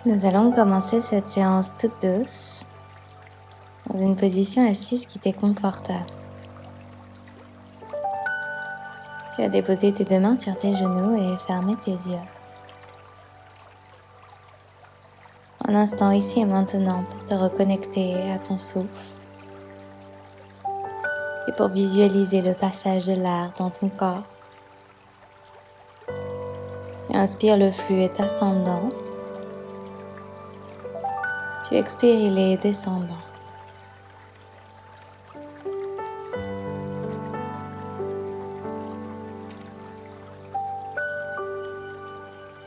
Nous allons commencer cette séance toute douce dans une position assise qui t'est confortable. Tu vas déposer tes deux mains sur tes genoux et fermer tes yeux. Un instant ici et maintenant pour te reconnecter à ton souffle et pour visualiser le passage de l'air dans ton corps. Tu inspires, le flux est ascendant. Tu expires, il est descendant.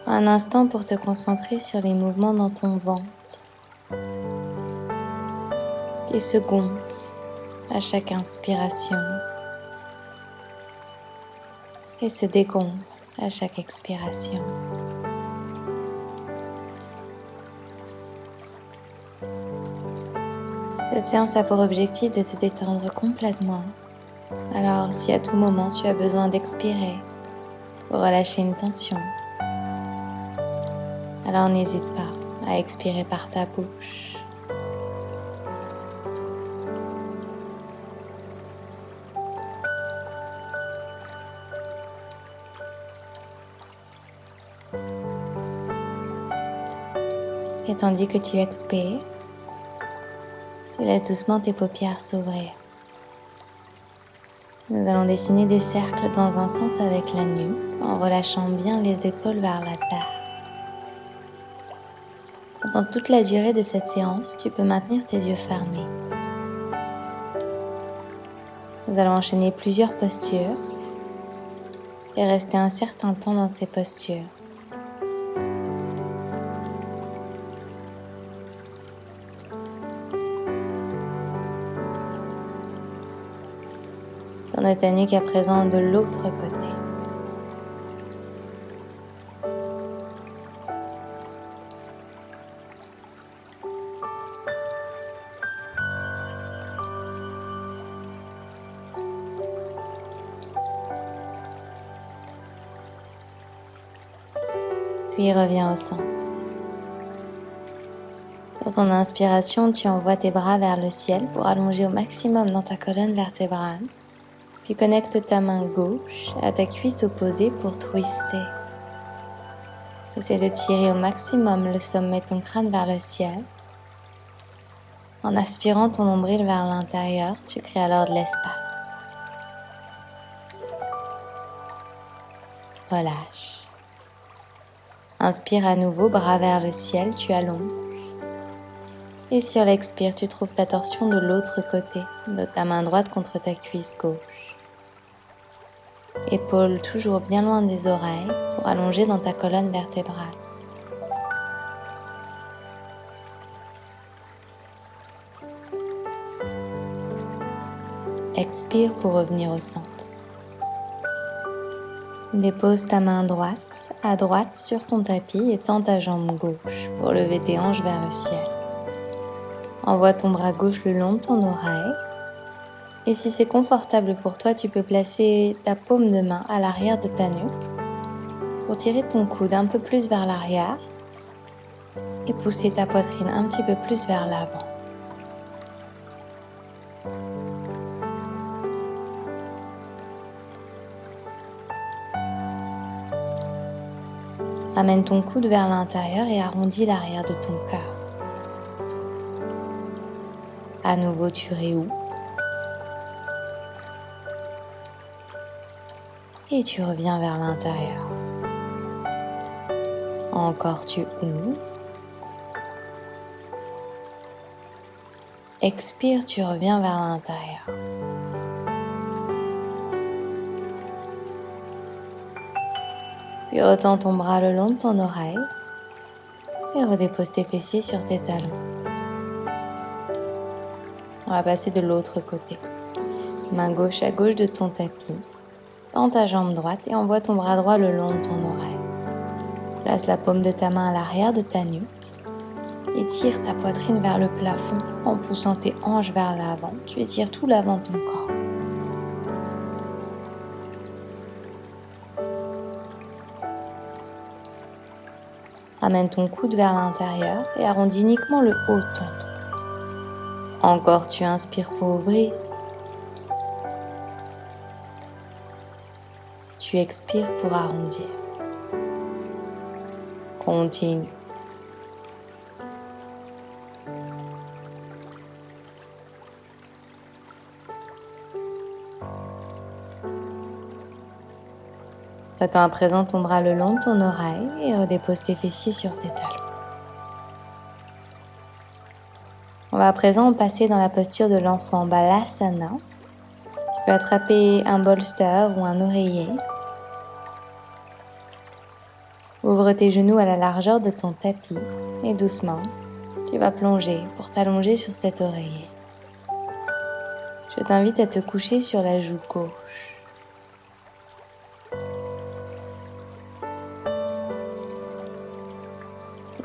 Un instant pour te concentrer sur les mouvements dans ton ventre qui se gonfle à chaque inspiration et se dégonfle à chaque expiration. Cette séance a pour objectif de te détendre complètement. Alors, si à tout moment tu as besoin d'expirer pour relâcher une tension, alors n'hésite pas à expirer par ta bouche. Et tandis que tu expires, tu laisses doucement tes paupières s'ouvrir. Nous allons dessiner des cercles dans un sens avec la nuque en relâchant bien les épaules vers la terre. Pendant toute la durée de cette séance, tu peux maintenir tes yeux fermés. Nous allons enchaîner plusieurs postures et rester un certain temps dans ces postures. Tourne ta nuque à présent de l'autre côté. Puis reviens au centre. Sur ton inspiration, tu envoies tes bras vers le ciel pour allonger au maximum dans ta colonne vertébrale. Puis connecte ta main gauche à ta cuisse opposée pour twister. Essaie de tirer au maximum le sommet de ton crâne vers le ciel. En aspirant ton nombril vers l'intérieur, tu crées alors de l'espace. Relâche. Inspire à nouveau, bras vers le ciel, tu allonges. Et sur l'expire, tu trouves ta torsion de l'autre côté, de ta main droite contre ta cuisse gauche. Épaules toujours bien loin des oreilles pour allonger dans ta colonne vertébrale. Expire pour revenir au centre. Dépose ta main droite à droite sur ton tapis et tends ta jambe gauche pour lever tes hanches vers le ciel. Envoie ton bras gauche le long de ton oreille. Et si c'est confortable pour toi, tu peux placer ta paume de main à l'arrière de ta nuque pour tirer ton coude un peu plus vers l'arrière et pousser ta poitrine un petit peu plus vers l'avant. Ramène ton coude vers l'intérieur et arrondis l'arrière de ton cœur. À nouveau, tu réouvres. Et tu reviens vers l'intérieur. Encore, tu ouvres. Expire, tu reviens vers l'intérieur. Puis retends ton bras le long de ton oreille et redépose tes fessiers sur tes talons. On va passer de l'autre côté. Main gauche à gauche de ton tapis. Tends ta jambe droite et envoie ton bras droit le long de ton oreille. Place la paume de ta main à l'arrière de ta nuque et tire ta poitrine vers le plafond en poussant tes hanches vers l'avant. Tu étires tout l'avant de ton corps. Ramène ton coude vers l'intérieur et arrondis uniquement le haut de ton dos. Encore, tu inspires pour ouvrir. Tu expires pour arrondir. Continue. Retends à présent ton bras le long de ton oreille et redépose tes fessiers sur tes talons. On va à présent passer dans la posture de l'enfant Balasana. Tu peux attraper un bolster ou un oreiller. Ouvre tes genoux à la largeur de ton tapis et doucement, tu vas plonger pour t'allonger sur cet oreiller. Je t'invite à te coucher sur la joue gauche.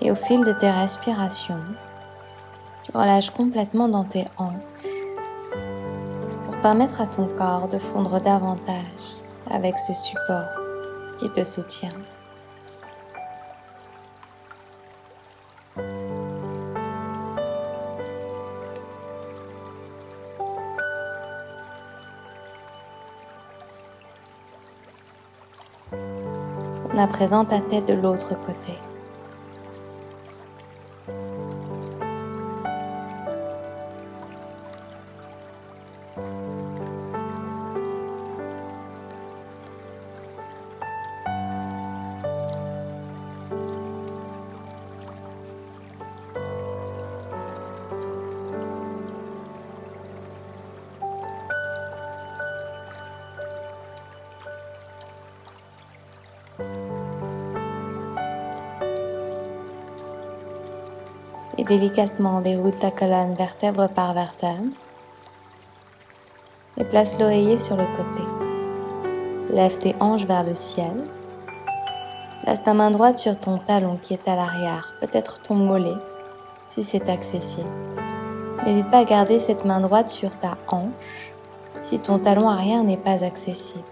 Et au fil de tes respirations, tu relâches complètement dans tes hanches pour permettre à ton corps de fondre davantage avec ce support qui te soutient. Tourne à présent ta tête de l'autre côté. Et délicatement déroule ta colonne vertèbre par vertèbre et place l'oreiller sur le côté. Lève tes hanches vers le ciel. Place ta main droite sur ton talon qui est à l'arrière, peut-être ton mollet si c'est accessible. N'hésite pas à garder cette main droite sur ta hanche si ton talon arrière n'est pas accessible.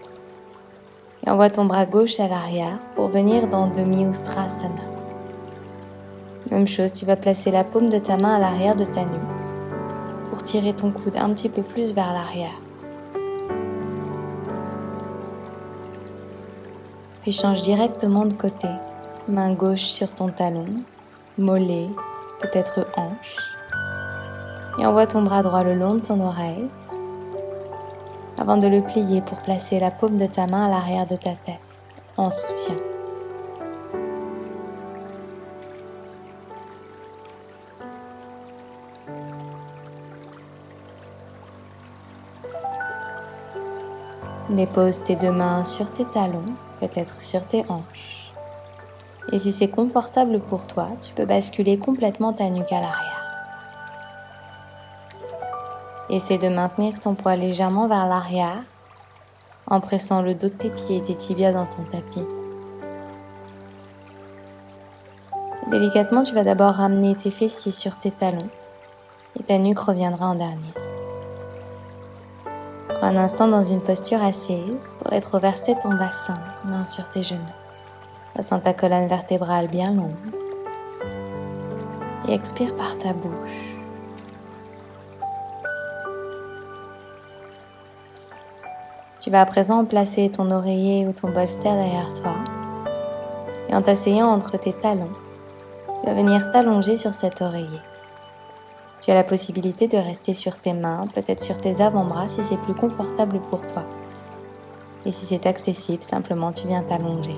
Et envoie ton bras gauche à l'arrière pour venir dans Demi-Ustrasana. Même chose, tu vas placer la paume de ta main à l'arrière de ta nuque pour tirer ton coude un petit peu plus vers l'arrière. Puis change directement de côté. Main gauche sur ton talon, mollet, peut-être hanche. Et envoie ton bras droit le long de ton oreille avant de le plier pour placer la paume de ta main à l'arrière de ta tête en soutien. Dépose tes deux mains sur tes talons, peut-être sur tes hanches. Et si c'est confortable pour toi, tu peux basculer complètement ta nuque à l'arrière. Essaie de maintenir ton poids légèrement vers l'arrière en pressant le dos de tes pieds et tes tibias dans ton tapis. Délicatement, tu vas d'abord ramener tes fessiers sur tes talons et ta nuque reviendra en dernier. Prends un instant dans une posture assise pour rétroverser ton bassin, main sur tes genoux. Ressens ta colonne vertébrale bien longue et expire par ta bouche. Tu vas à présent placer ton oreiller ou ton bolster derrière toi et en t'asseyant entre tes talons, tu vas venir t'allonger sur cet oreiller. Tu as la possibilité de rester sur tes mains, peut-être sur tes avant-bras si c'est plus confortable pour toi. Et si c'est accessible, simplement tu viens t'allonger.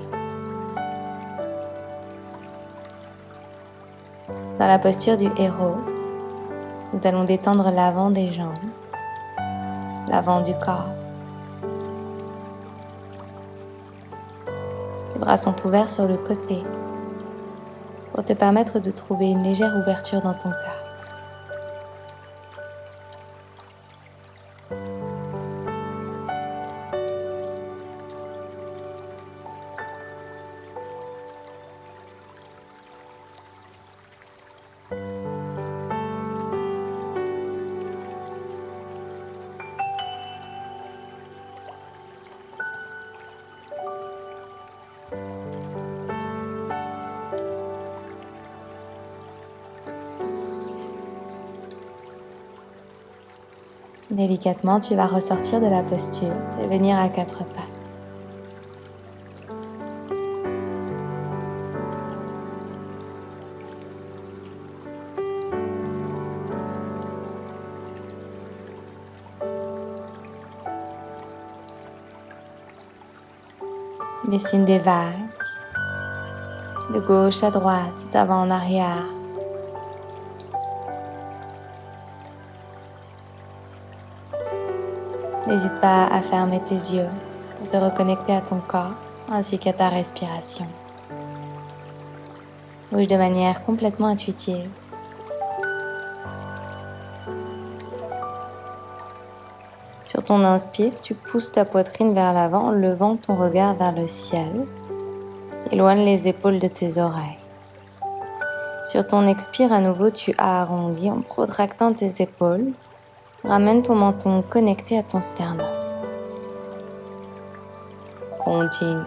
Dans la posture du héros, nous allons détendre l'avant des jambes, l'avant du corps. Les bras sont ouverts sur le côté pour te permettre de trouver une légère ouverture dans ton cœur. Délicatement, tu vas ressortir de la posture et venir à quatre pattes. Dessine des vagues, de gauche à droite, d'avant en arrière. N'hésite pas à fermer tes yeux pour te reconnecter à ton corps ainsi qu'à ta respiration. Bouge de manière complètement intuitive. Sur ton inspire, tu pousses ta poitrine vers l'avant en levant ton regard vers le ciel. Éloigne les épaules de tes oreilles. Sur ton expire, à nouveau, tu arrondis en protractant tes épaules. Ramène ton menton connecté à ton sternum. Continue.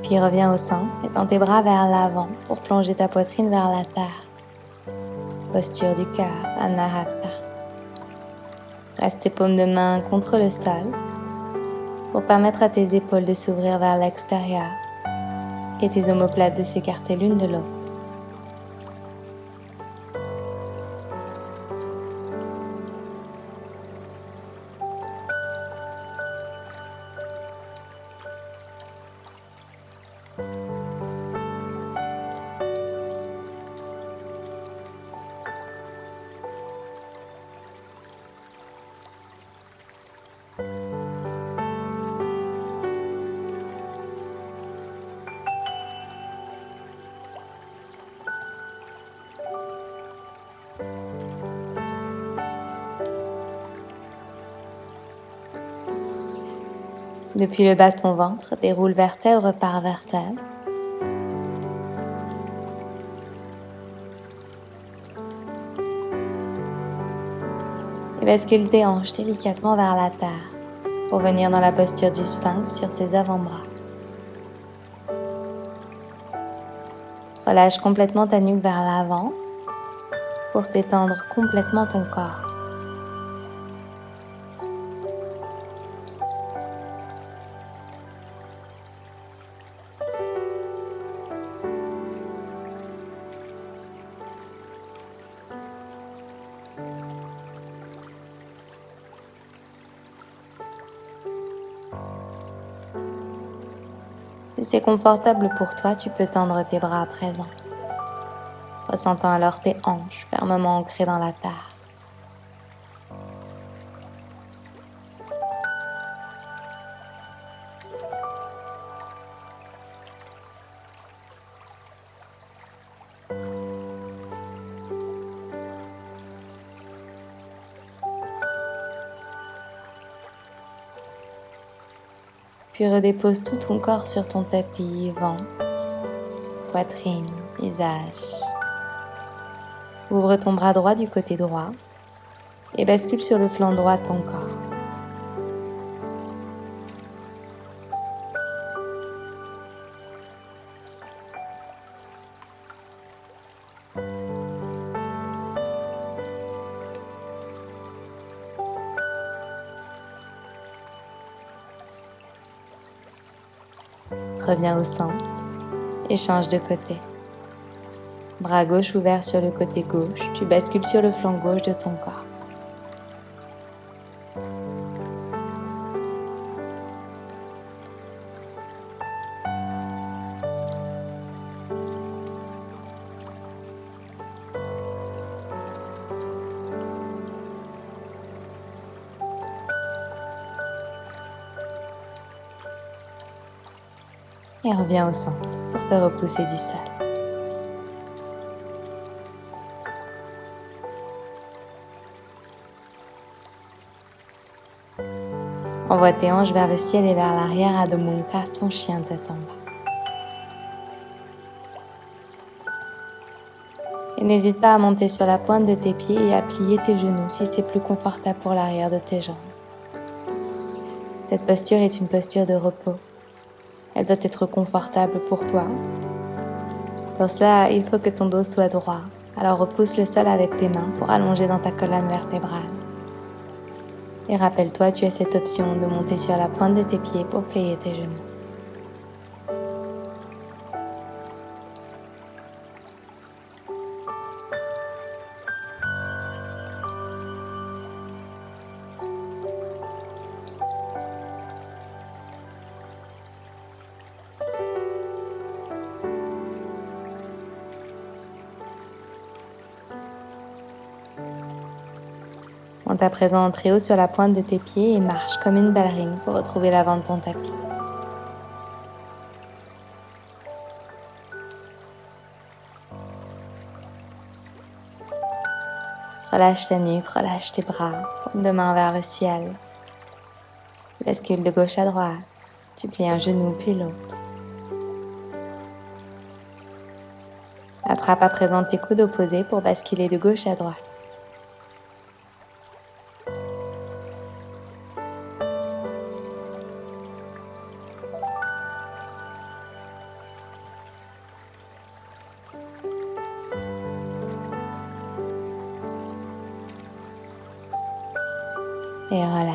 Puis reviens au centre et tends tes bras vers l'avant pour plonger ta poitrine vers la terre. Posture du cœur, Anahata. Reste tes paumes de main contre le sol pour permettre à tes épaules de s'ouvrir vers l'extérieur et tes omoplates de s'écarter l'une de l'autre. Depuis le bas de ton ventre, déroule vertèbre par vertèbre. Et bascule tes hanches délicatement vers la terre pour venir dans la posture du sphinx sur tes avant-bras. Relâche complètement ta nuque vers l'avant pour détendre complètement ton corps. Si c'est confortable pour toi, tu peux tendre tes bras à présent, ressentant alors tes hanches fermement ancrées dans la terre. Puis redépose tout ton corps sur ton tapis, ventre, poitrine, visage. Ouvre ton bras droit du côté droit et bascule sur le flanc droit de ton corps. Reviens au centre et change de côté. Bras gauche ouvert sur le côté gauche, tu bascules sur le flanc gauche de ton corps. Et reviens au centre pour te repousser du sol. Envoie tes hanches vers le ciel et vers l'arrière, Adho Mukha, ton chien tête en bas. Et n'hésite pas à monter sur la pointe de tes pieds et à plier tes genoux si c'est plus confortable pour l'arrière de tes jambes. Cette posture est une posture de repos. Elle doit être confortable pour toi. Pour cela, il faut que ton dos soit droit. Alors repousse le sol avec tes mains pour allonger dans ta colonne vertébrale. Et rappelle-toi, tu as cette option de monter sur la pointe de tes pieds pour plier tes genoux. Monte à présent très haut sur la pointe de tes pieds et marche comme une ballerine pour retrouver l'avant de ton tapis. Relâche ta nuque, relâche tes bras, paume de main vers le ciel. Tu bascules de gauche à droite, tu plies un genou puis l'autre. Attrape à présent tes coudes opposés pour basculer de gauche à droite. Et relâche.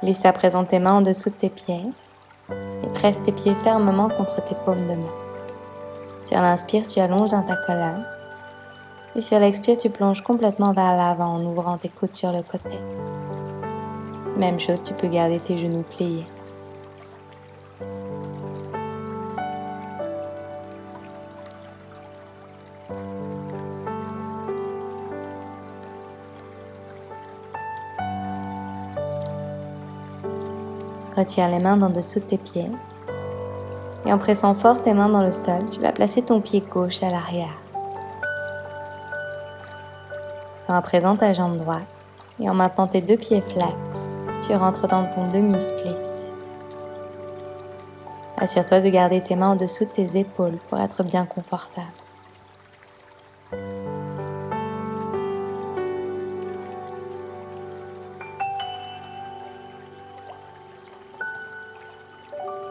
Glisse à présent tes mains en dessous de tes pieds et presse tes pieds fermement contre tes paumes de main. Sur l'inspire, tu allonges dans ta colonne et sur l'expire, tu plonges complètement vers l'avant en ouvrant tes coudes sur le côté. Même chose, tu peux garder tes genoux pliés. Retire les mains d'en dessous de tes pieds et en pressant fort tes mains dans le sol, tu vas placer ton pied gauche à l'arrière. Tends à présent ta jambe droite et en maintenant tes deux pieds flex, tu rentres dans ton demi-split. Assure-toi de garder tes mains en dessous de tes épaules pour être bien confortable.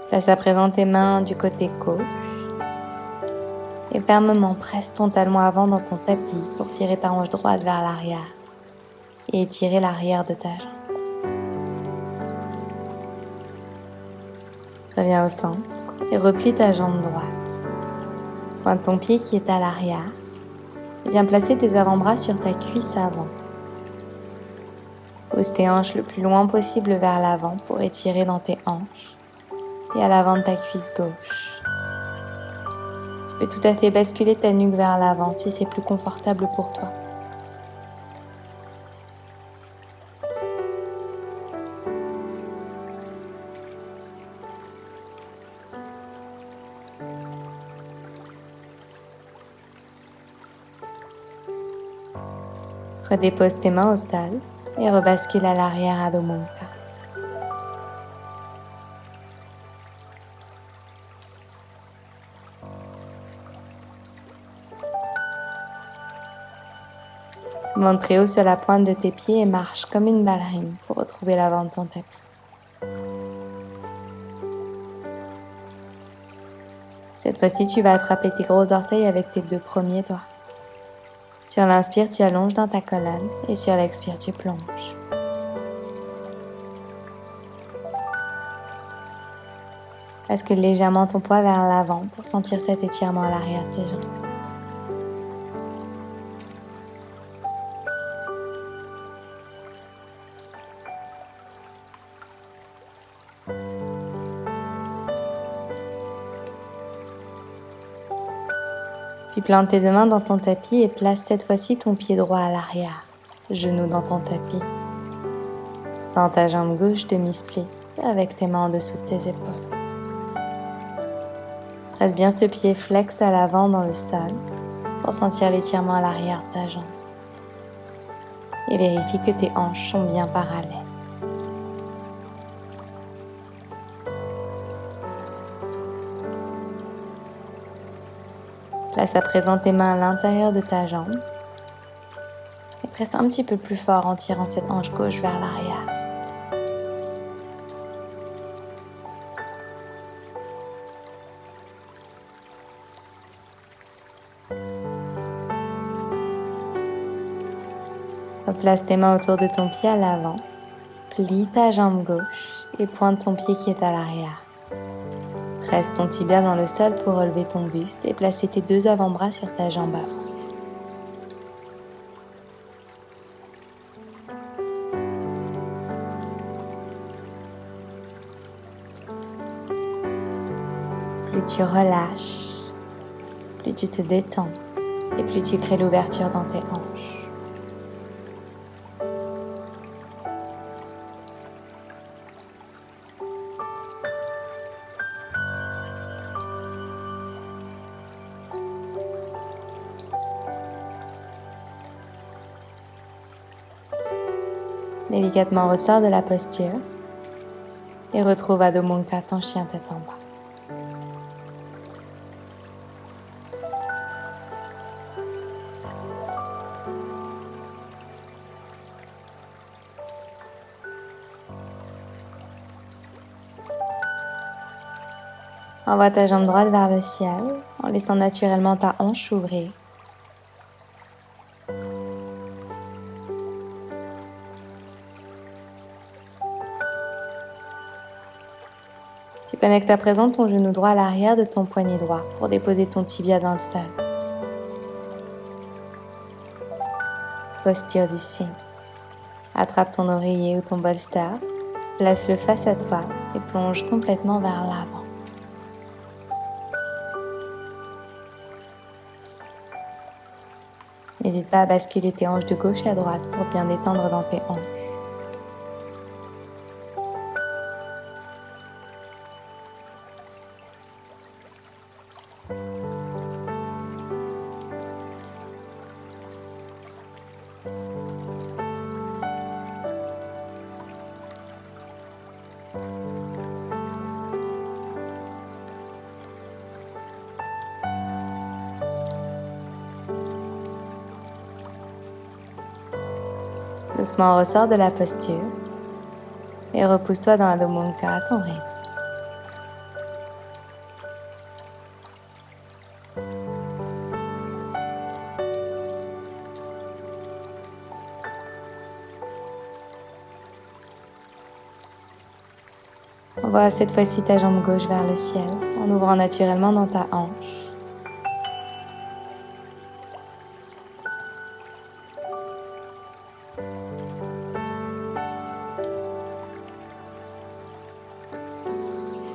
Place à présent tes mains du côté gauche et fermement presse ton talon avant dans ton tapis pour tirer ta hanche droite vers l'arrière et étirer l'arrière de ta jambe. Reviens au centre et replie ta jambe droite. Pointe ton pied qui est à l'arrière et viens placer tes avant-bras sur ta cuisse avant. Pousse tes hanches le plus loin possible vers l'avant pour étirer dans tes hanches et à l'avant de ta cuisse gauche. Tu peux tout à fait basculer ta nuque vers l'avant si c'est plus confortable pour toi. Redépose tes mains au sol et rebascule à l'arrière Adho Mukha. Monte très haut sur la pointe de tes pieds et marche comme une ballerine pour retrouver l'avant de ton tapis. Cette fois-ci, tu vas attraper tes gros orteils avec tes deux premiers doigts. Sur l'inspire, tu allonges dans ta colonne et sur l'expire, tu plonges. Bascule légèrement ton poids vers l'avant pour sentir cet étirement à l'arrière de tes jambes. Puis plante tes deux mains dans ton tapis et place cette fois-ci ton pied droit à l'arrière, genou dans ton tapis. Dans ta jambe gauche, demi-split, avec tes mains en dessous de tes épaules. Presse bien ce pied flex à l'avant dans le sol pour sentir l'étirement à l'arrière de ta jambe. Et vérifie que tes hanches sont bien parallèles. Place à présent tes mains à l'intérieur de ta jambe et presse un petit peu plus fort en tirant cette hanche gauche vers l'arrière. Replace tes mains autour de ton pied à l'avant, plie ta jambe gauche et pointe ton pied qui est à l'arrière. Presse ton tibia dans le sol pour relever ton buste et placer tes deux avant-bras sur ta jambe avant. Plus tu relâches, plus tu te détends et plus tu crées l'ouverture dans tes hanches. Délicatement ressors de la posture et retrouve Adho Mukha, ton chien tête en bas. Envoie ta jambe droite vers le ciel en laissant naturellement ta hanche s'ouvrir. Tu connectes à présent ton genou droit à l'arrière de ton poignet droit pour déposer ton tibia dans le sol. Posture du cygne. Attrape ton oreiller ou ton bolster, place-le face à toi et plonge complètement vers l'avant. N'hésite pas à basculer tes hanches de gauche à droite pour bien détendre dans tes hanches. Doucement ressors de la posture et repousse-toi dans Adho Mukha à ton rythme. Envoie cette fois-ci ta jambe gauche vers le ciel en ouvrant naturellement dans ta hanche.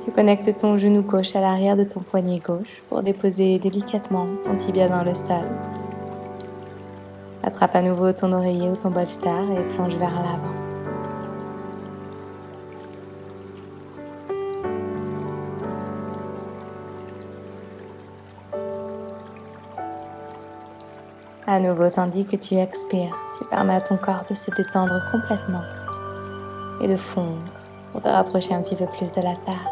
Tu connectes ton genou gauche à l'arrière de ton poignet gauche pour déposer délicatement ton tibia dans le sol. Attrape à nouveau ton oreiller ou ton bolster et plonge vers l'avant. À nouveau, tandis que tu expires, tu permets à ton corps de se détendre complètement et de fondre pour te rapprocher un petit peu plus de la terre.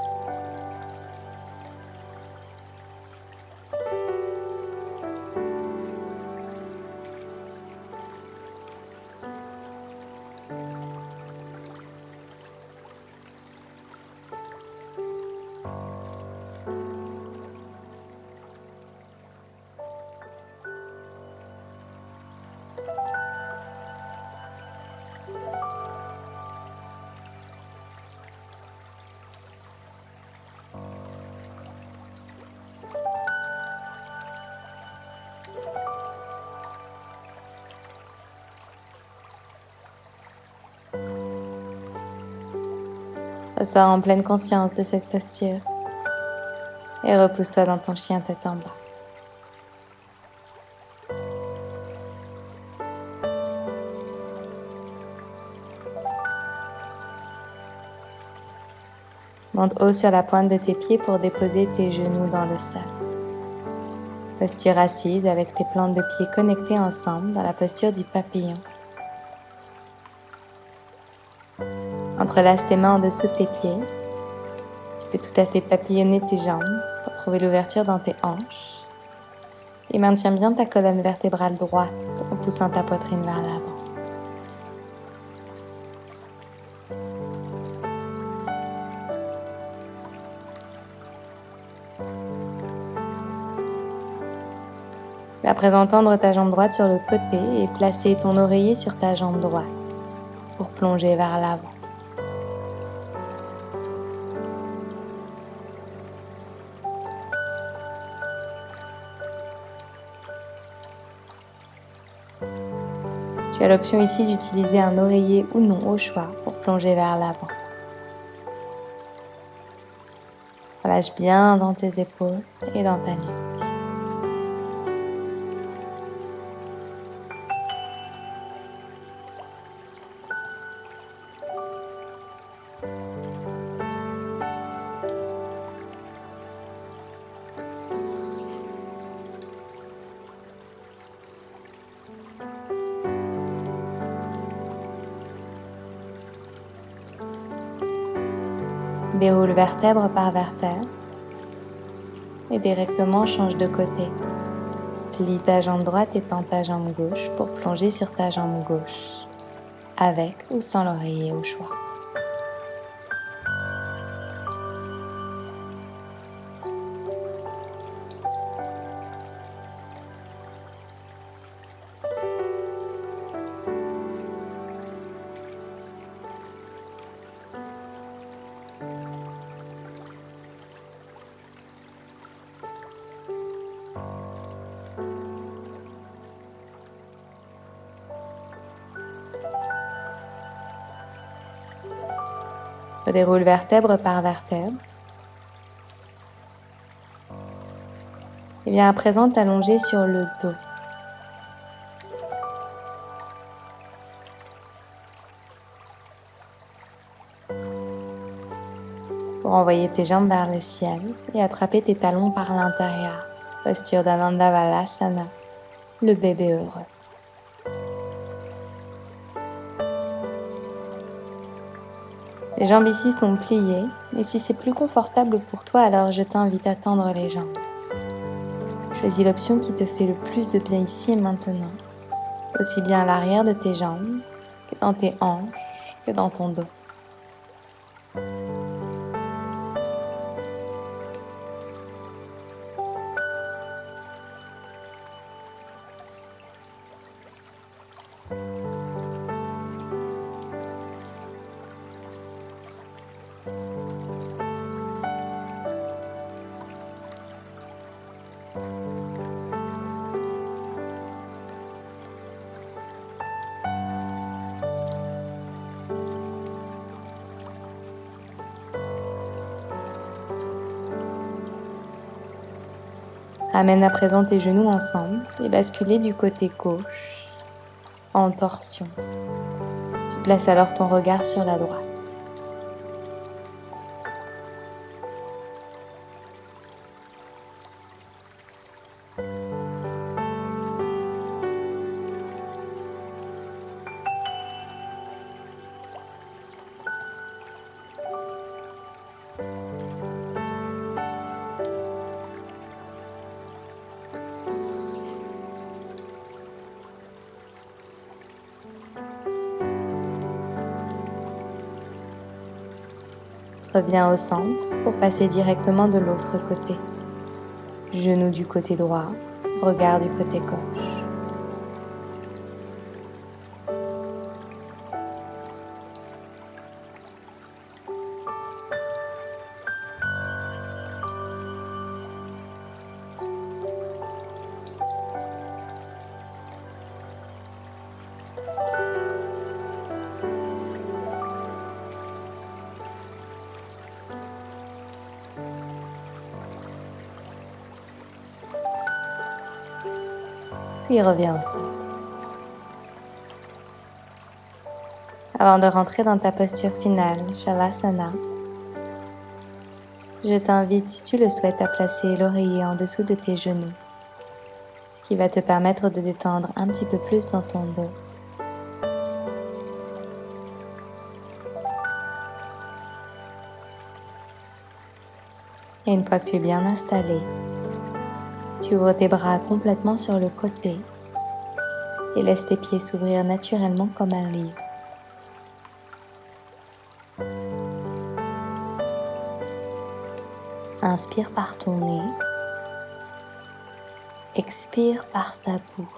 Ressors en pleine conscience de cette posture et repousse-toi dans ton chien tête en bas. Monte haut sur la pointe de tes pieds pour déposer tes genoux dans le sol. Posture assise avec tes plantes de pieds connectées ensemble dans la posture du papillon. Entrelace tes mains en dessous de tes pieds. Tu peux tout à fait papillonner tes jambes pour trouver l'ouverture dans tes hanches. Et maintiens bien ta colonne vertébrale droite en poussant ta poitrine vers l'avant. Tu vas à présent tendre ta jambe droite sur le côté et placer ton oreiller sur ta jambe droite pour plonger vers l'avant. Tu as l'option ici d'utiliser un oreiller ou non au choix pour plonger vers l'avant. Relâche bien dans tes épaules et dans ta nuque. Déroule vertèbre par vertèbre et directement change de côté. Plie ta jambe droite et tends ta jambe gauche pour plonger sur ta jambe gauche, avec ou sans l'oreiller au choix. Redéroule vertèbre par vertèbre. Et viens à présent t'allonger sur le dos. Pour envoyer tes jambes vers le ciel et attraper tes talons par l'intérieur. Posture d'Ananda Valasana, le bébé heureux. Les jambes ici sont pliées, mais si c'est plus confortable pour toi, alors je t'invite à tendre les jambes. Choisis l'option qui te fait le plus de bien ici et maintenant, aussi bien à l'arrière de tes jambes, que dans tes hanches, que dans ton dos. Ramène à présent tes genoux ensemble et basculez du côté gauche en torsion. Tu places alors ton regard sur la droite. Reviens au centre pour passer directement de l'autre côté. Genou du côté droit, regard du côté gauche. Puis reviens au centre. Avant de rentrer dans ta posture finale, Shavasana, je t'invite, si tu le souhaites, à placer l'oreiller en dessous de tes genoux, ce qui va te permettre de détendre un petit peu plus dans ton dos. Et une fois que tu es bien installé, Tu ouvres tes bras complètement sur le côté et laisse tes pieds s'ouvrir naturellement comme un livre. Inspire par ton nez, expire par ta bouche.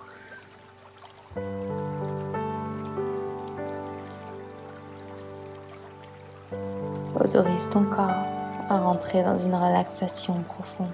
Autorise ton corps à rentrer dans une relaxation profonde.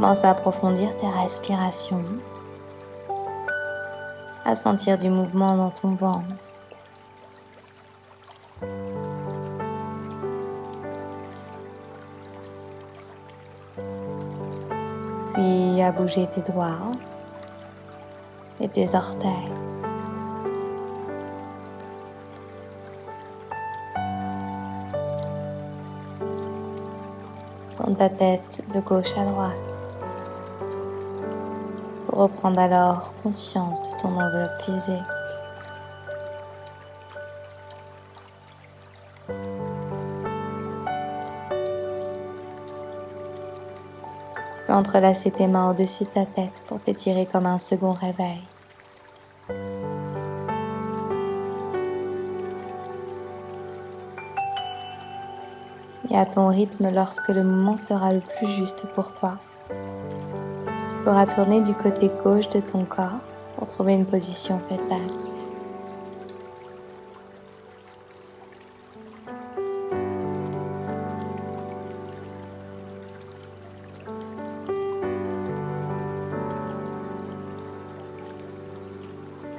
Commence à approfondir tes respirations, à sentir du mouvement dans ton ventre. Puis à bouger tes doigts et tes orteils. Tourne ta tête de gauche à droite pour reprendre alors conscience de ton enveloppe physique. Tu peux entrelacer tes mains au-dessus de ta tête pour t'étirer comme un second réveil. Et à ton rythme, lorsque le moment sera le plus juste pour toi, tu pourras tourner du côté gauche de ton corps pour trouver une position fétale.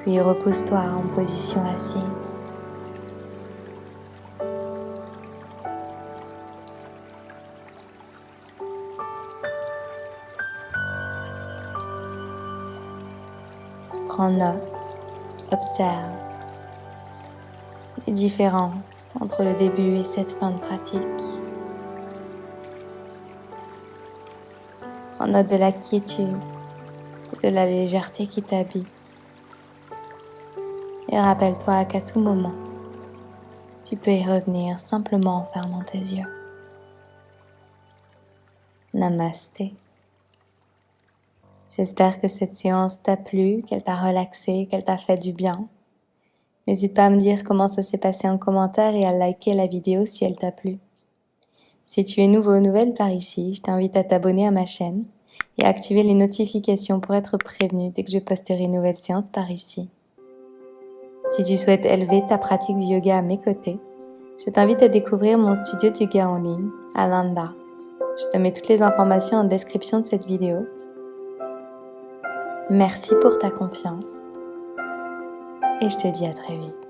Puis repose-toi en position assise. Prends note, observe les différences entre le début et cette fin de pratique. Prends note de la quiétude et de la légèreté qui t'habite. Et rappelle-toi qu'à tout moment, tu peux y revenir simplement en fermant tes yeux. Namasté. J'espère que cette séance t'a plu, qu'elle t'a relaxé, qu'elle t'a fait du bien. N'hésite pas à me dire comment ça s'est passé en commentaire et à liker la vidéo si elle t'a plu. Si tu es nouveau ou nouvelle par ici, je t'invite à t'abonner à ma chaîne et à activer les notifications pour être prévenu dès que je posterai une nouvelle séance par ici. Si tu souhaites élever ta pratique du yoga à mes côtés, je t'invite à découvrir mon studio de yoga en ligne, Ananda. Je te mets toutes les informations en description de cette vidéo. Merci pour ta confiance et je te dis à très vite.